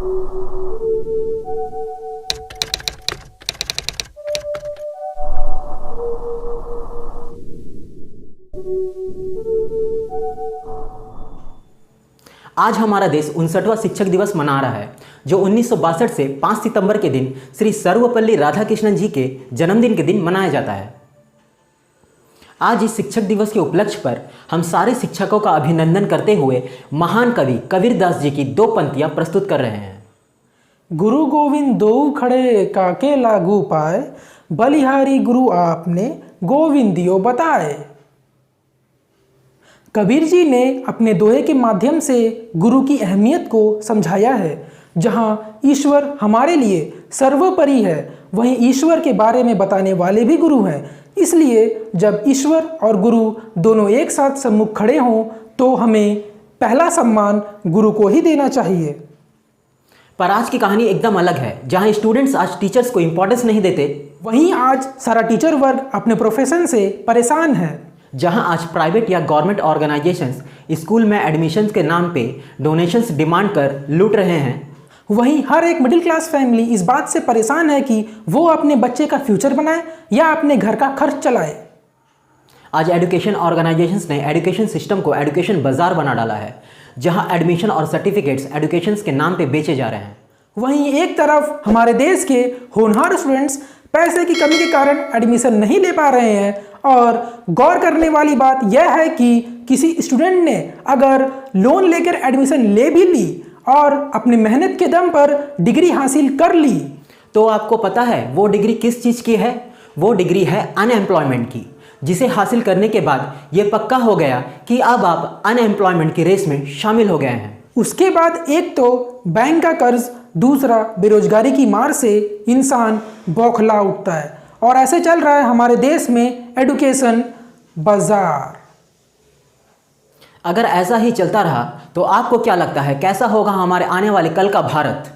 आज हमारा देश 59वां शिक्षक दिवस मना रहा है, जो 1962 से 5 सितंबर के दिन श्री सर्वपल्ली राधाकृष्णन जी के जन्मदिन के दिन मनाया जाता है। आज इस शिक्षक दिवस के उपलक्ष्य पर हम सारे शिक्षकों का अभिनंदन करते हुए महान कवि कबीरदास जी की 2 पंक्तियां प्रस्तुत कर रहे हैं। गुरु गोविंद दो खड़े काके लागू पाए, बलिहारी गुरु आपने गोविंदियो बताए। कबीर जी ने अपने दोहे के माध्यम से गुरु की अहमियत को समझाया है। जहाँ ईश्वर हमारे लिए सर्वोपरि है, वहीं ईश्वर के बारे में बताने वाले भी गुरु हैं। इसलिए जब ईश्वर और गुरु दोनों एक साथ सम्मुख खड़े हों तो हमें पहला सम्मान गुरु को ही देना चाहिए। पर आज की कहानी एकदम अलग है। जहाँ स्टूडेंट्स आज टीचर्स को इम्पोर्टेंस नहीं देते, वहीं आज सारा टीचर वर्ग अपने प्रोफेशन से परेशान है। जहां आज प्राइवेट या गवर्नमेंट ऑर्गेनाइजेशंस स्कूल में एडमिशन्स के नाम पे डोनेशंस डिमांड कर लूट रहे हैं, वहीं हर एक मिडिल क्लास फैमिली इस बात से परेशान है कि वो अपने बच्चे का फ्यूचर बनाए या अपने घर का खर्च चलाए। आज एजुकेशन ऑर्गेनाइजेशंस ने एजुकेशन सिस्टम को एजुकेशन बाजार बना डाला है, जहां एडमिशन और सर्टिफिकेट्स एजुकेशंस के नाम पे बेचे जा रहे हैं। वहीं एक तरफ हमारे देश के होनहार स्टूडेंट्स पैसे की कमी के कारण एडमिशन नहीं ले पा रहे हैं, और गौर करने वाली बात यह है कि किसी स्टूडेंट ने अगर लोन लेकर एडमिशन ले भी ली और अपनी मेहनत के दम पर डिग्री हासिल कर ली, तो आपको पता है वो डिग्री किस चीज़ की है? वो डिग्री है अनएम्प्लॉयमेंट की, जिसे हासिल करने के बाद ये पक्का हो गया कि अब आप अनएम्प्लॉयमेंट की रेस में शामिल हो गए हैं। उसके बाद एक तो बैंक का कर्ज, दूसरा बेरोजगारी की मार से इंसान बौखला उठता है। और ऐसे चल रहा है हमारे देश में एजुकेशन बाजार। अगर ऐसा ही चलता रहा तो आपको क्या लगता है कैसा होगा हमारे आने वाले कल का भारत?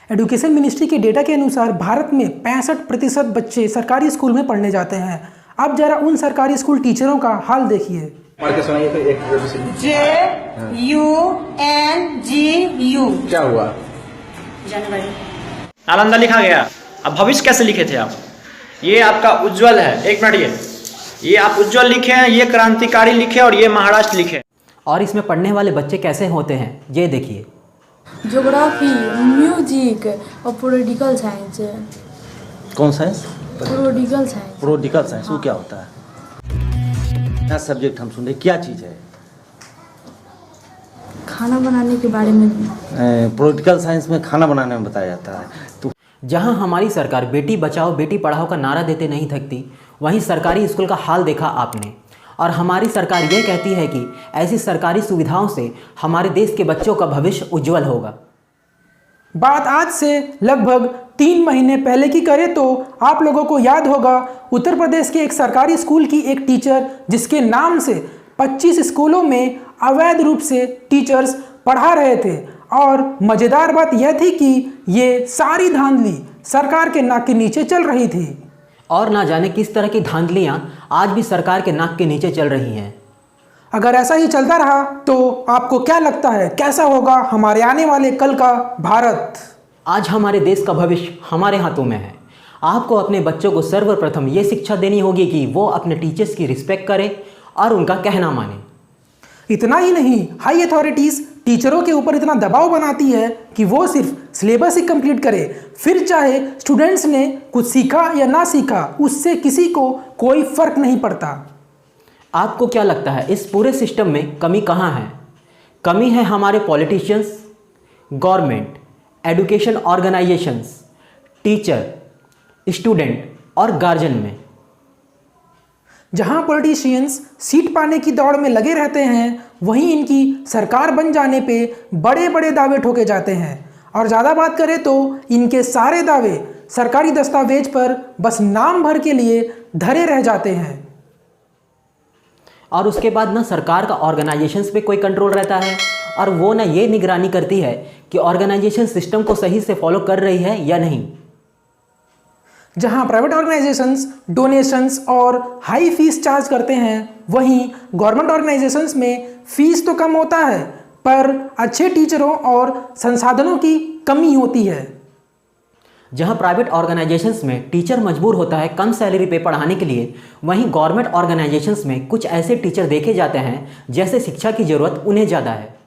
एजुकेशन मिनिस्ट्री के डेटा के अनुसार भारत में 65% बच्चे सरकारी स्कूल में पढ़ने जाते हैं। अब जरा उन सरकारी स्कूल टीचरों का हाल देखिए। JUNGU क्या हुआ? जनवरी। नालंदा लिखा गया। अब भविष्य कैसे लिखे थे आप? ये आपका उज्जवल है। एक मिनट, ये आप उज्जवल लिखे हैं, ये क्रांतिकारी लिखे और ये महाराष्ट्र लिखे। और इसमें पढ़ने वाले बच्चे कैसे होते हैं ये देखिए। ज्योग्राफी, म्यूजिक और पॉलिटिकल साइंस। कौन science? Political science. Political science वो क्या होता है? नया सब्जेक्ट हम सुन रहे, क्या चीज़ है? खाना बनाने के बारे में। पॉलिटिकल साइंस में खाना बनाने में बताया जाता है। तो जहां हमारी सरकार बेटी बचाओ बेटी पढ़ाओ का नारा देते नहीं थकती, वहीं सरकारी स्कूल का हाल देखा आपने। और हमारी सरकार ये कहती है कि ऐसी सरकारी सुविधाओं से हमारे देश के बच्चों का भविष्य उज्जवल होगा। बात आज से लगभग 3 महीने पहले की करें तो आप लोगों को याद होगा उत्तर प्रदेश के एक सरकारी स्कूल की एक टीचर, जिसके नाम से 25 स्कूलों में अवैध रूप से टीचर्स पढ़ा रहे थे। और मज़ेदार बात यह थी कि ये सारी धांधली सरकार के नाक के नीचे चल रही थी। और ना जाने किस तरह की धांधलियाँ आज भी सरकार के नाक के नीचे चल रही हैं। अगर ऐसा ही चलता रहा तो आपको क्या लगता है कैसा होगा हमारे आने वाले कल का भारत? आज हमारे देश का भविष्य हमारे हाथों में है। आपको अपने बच्चों को सर्वप्रथम ये शिक्षा देनी होगी कि वो अपने टीचर्स की रिस्पेक्ट करें और उनका कहना माने। इतना ही नहीं, हाई अथॉरिटीज़ टीचरों के ऊपर इतना दबाव बनाती है कि वो सिर्फ सिलेबस ही कंप्लीट करे, फिर चाहे स्टूडेंट्स ने कुछ सीखा या ना सीखा, उससे किसी को कोई फर्क नहीं पड़ता। आपको क्या लगता है इस पूरे सिस्टम में कमी कहाँ है? कमी है हमारे politicians, government, education organisations, teacher, student और गार्जियन में। जहां पॉलिटिशियंस सीट पाने की दौड़ में लगे रहते हैं, वहीं इनकी सरकार बन जाने पे बड़े बड़े दावे ठोके जाते हैं। और ज़्यादा बात करें तो इनके सारे दावे सरकारी दस्तावेज पर बस नाम भर के लिए धरे रह जाते हैं। और उसके बाद ना सरकार का ऑर्गेनाइजेशंस पे कोई कंट्रोल रहता है, और वो ना ये निगरानी करती है कि ऑर्गेनाइजेशन सिस्टम को सही से फॉलो कर रही है या नहीं। जहां प्राइवेट ऑर्गेनाइजेशंस डोनेशंस और हाई फीस चार्ज करते हैं, वहीं गवर्नमेंट ऑर्गेनाइजेशंस में फीस तो कम होता है पर अच्छे टीचरों और संसाधनों की कमी होती है। जहां प्राइवेट ऑर्गेनाइजेशंस में टीचर मजबूर होता है कम सैलरी पे पढ़ाने के लिए, वहीं गवर्नमेंट ऑर्गेनाइजेशंस में कुछ ऐसे टीचर देखे जाते हैं जैसे शिक्षा की ज़रूरत उन्हें ज़्यादा है।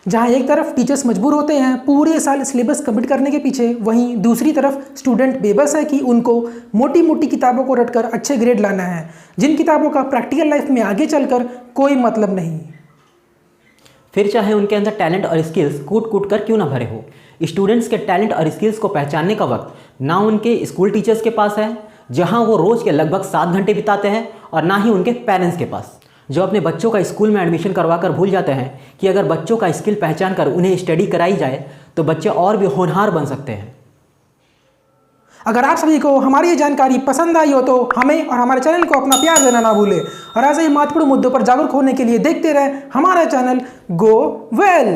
जहां एक तरफ टीचर्स मजबूर होते हैं पूरे साल सिलेबस कंप्लीट करने के पीछे, वहीं दूसरी तरफ स्टूडेंट बेबस है कि उनको मोटी मोटी किताबों को रटकर अच्छे ग्रेड लाना है, जिन किताबों का प्रैक्टिकल लाइफ में आगे चलकर कोई मतलब नहीं। फिर चाहे उनके अंदर टैलेंट और स्किल्स कूट कूट कर क्यों ना भरे हो, स्टूडेंट्स के टैलेंट और स्किल्स को पहचानने का वक्त ना उनके स्कूल टीचर्स के पास है, जहां वो रोज़ के लगभग 7 घंटे बिताते हैं, और ना ही उनके पेरेंट्स के पास, जो अपने बच्चों का स्कूल में एडमिशन करवा कर भूल जाते हैं कि अगर बच्चों का स्किल पहचान कर उन्हें स्टडी कराई जाए तो बच्चे और भी होनहार बन सकते हैं। अगर आप सभी को हमारी ये जानकारी पसंद आई हो तो हमें और हमारे चैनल को अपना प्यार देना ना भूलें, और ऐसे ही महत्वपूर्ण मुद्दों पर जागरूक होने के लिए देखते रहें हमारा चैनल गो वेल।